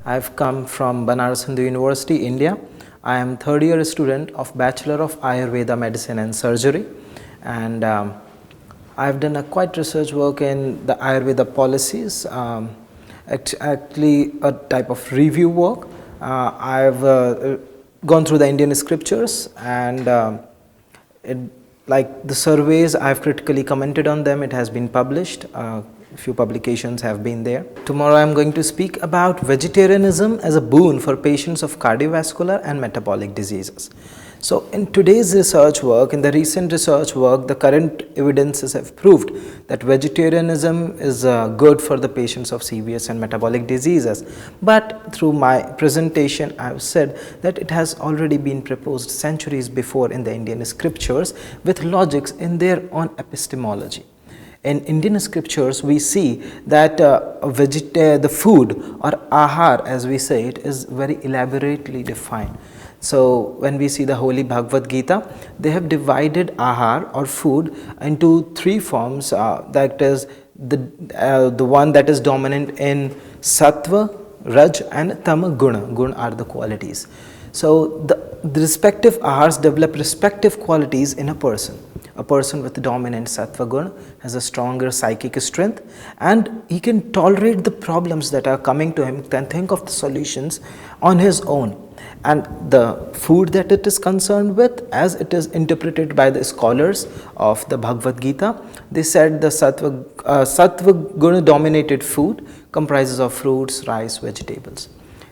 I've come from Banaras Hindu University, India. I am third year student of Bachelor of Ayurveda Medicine and Surgery, and I've done a quite research work in the Ayurveda policies, actually a type of review work. I've gone through the Indian scriptures and like the surveys, I've critically commented on them. It has been published. Few publications have been there. Tomorrow I am going to speak about vegetarianism as a boon for patients of cardiovascular and metabolic diseases. So in today's research work, in the recent research work, the current evidences have proved that vegetarianism is good for the patients of CVS and metabolic diseases. But through my presentation, I have said that it has already been proposed centuries before in the Indian scriptures with logics in their own epistemology. In Indian scriptures, we see that the food or ahar, as we say it, is very elaborately defined. So when we see the Holy Bhagavad Gita, they have divided ahar or food into three forms. That is the one that is dominant in sattva, raj, and tama guna. Guna are the qualities. So the respective ahars develop respective qualities in a person. A person with dominant sattva guna has a stronger psychic strength, and he can tolerate the problems that are coming to him, can think of the solutions on his own. And the food that it is concerned with, as it is interpreted by the scholars of the Bhagavad Gita, they said the sattva guna dominated food comprises of fruits, rice, vegetables.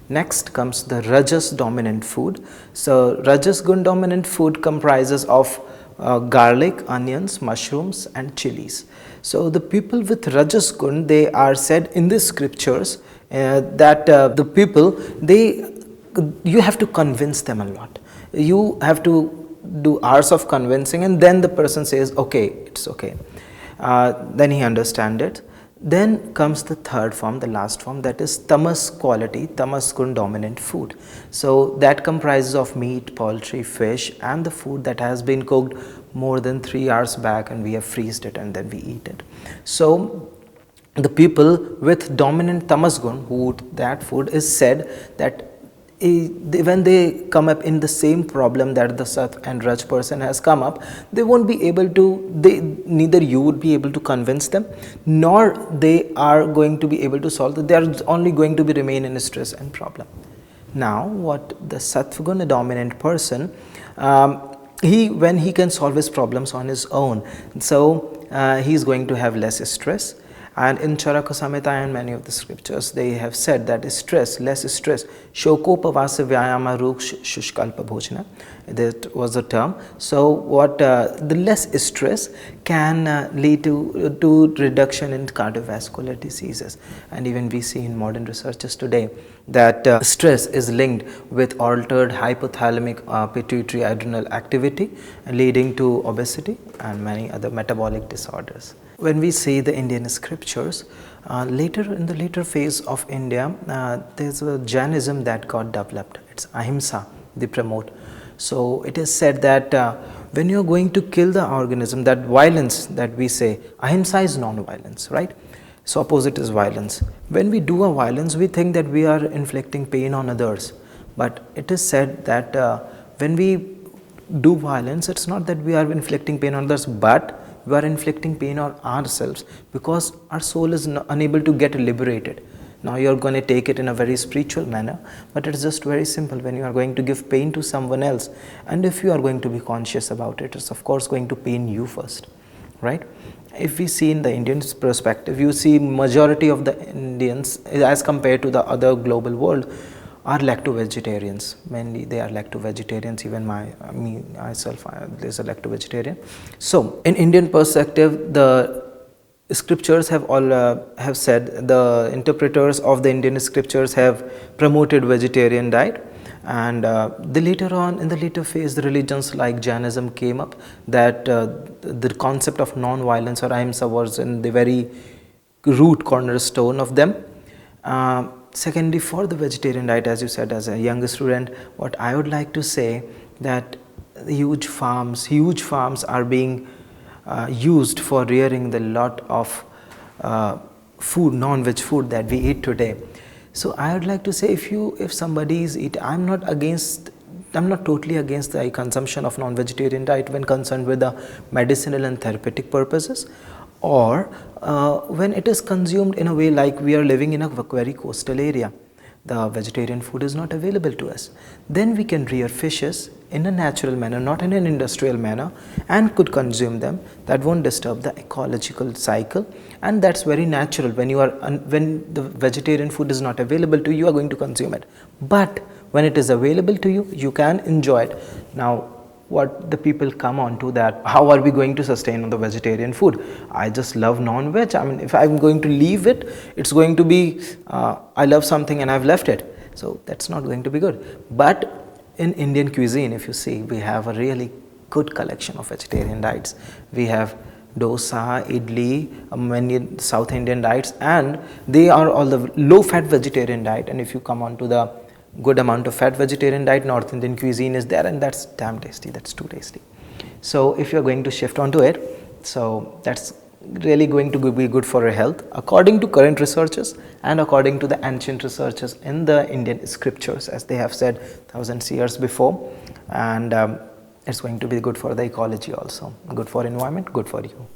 Next comes the rajas dominant food. So rajas guna dominant food comprises of garlic, onions, mushrooms and chilies. So the people with rajas gun, they are said in the scriptures that the people, you have to convince them a lot. You have to do hours of convincing, and then the person says, okay, it's okay. Then he understands it. Then comes the third form, the last form, that is tamas quality, tamas gun dominant food. So that comprises of meat, poultry, fish, and the food that has been cooked more than 3 hours back, and we have freezed it and then we eat it. So the people with dominant tamas gun who eat that food is said that when they come up in the same problem that the Sat and Raj person has come up, they won't be able to, neither you would be able to convince them, nor they are going to be able to solve it. They are only going to be remain in stress and problem. Now, what the Sattva dominant person, when he can solve his problems on his own, so he is going to have less stress. And in Charaka Samhita and many of the scriptures, they have said that stress, less stress, shokopavasa vyayama ruksh shushkalpa bhojana, that was the term. So what the less stress can lead to reduction in cardiovascular diseases. And even we see in modern researches today that stress is linked with altered hypothalamic pituitary adrenal activity, leading to obesity and many other metabolic disorders. When we see the Indian scriptures, in the later phase of India, there's a Jainism that got developed. It's ahimsa they promote. So it is said that when you're going to kill the organism, that violence that we say, ahimsa is non-violence, right? So opposite is violence. When we do a violence, we think that we are inflicting pain on others. But it is said that when we do violence, it's not that we are inflicting pain on others, but we are inflicting pain on ourselves, because our soul is unable to get liberated. Now you are going to take it in a very spiritual manner, but it's just very simple. When you are going to give pain to someone else, and if you are going to be conscious about it, it's of course going to pain you first, right? If we see in the Indian perspective, you see majority of the Indians as compared to the other global world are lacto-vegetarians. Mainly they are lacto-vegetarians, even myself is a lacto-vegetarian. So in Indian perspective, the scriptures have said, the interpreters of the Indian scriptures have promoted vegetarian diet. And later on, in the later phase, the religions like Jainism came up, that the concept of non-violence or ahimsa was in the very root cornerstone of them. Secondly, for the vegetarian diet, as you said, as a young student, what I would like to say that huge farms are being used for rearing the lot of food, non-veg food that we eat today. So I would like to say, if somebody is eating, I'm not totally against the consumption of non-vegetarian diet when concerned with the medicinal and therapeutic purposes, or when it is consumed in a way like we are living in a very coastal area. The vegetarian food is not available to us. Then we can rear fishes in a natural manner, not in an industrial manner, and could consume them. That won't disturb the ecological cycle, and that's very natural. When the vegetarian food is not available to you, you are going to consume it. But when it is available to you, you can enjoy it. Now, what the people come on to that, how are we going to sustain on the vegetarian food? I just love non-veg. I mean, if I'm going to leave it, it's going to be, I love something and I've left it. So that's not going to be good. But in Indian cuisine, if you see, we have a really good collection of vegetarian diets. We have dosa, idli, many South Indian diets, and they are all the low-fat vegetarian diet. And if you come on to the good amount of fat vegetarian diet, North Indian cuisine is there, and that's damn tasty, that's too tasty. So if you're going to shift onto it, so that's really going to be good for your health according to current researches and according to the ancient researches in the Indian scriptures, as they have said thousands of years before. And it's going to be good for the ecology also, good for environment, good for you.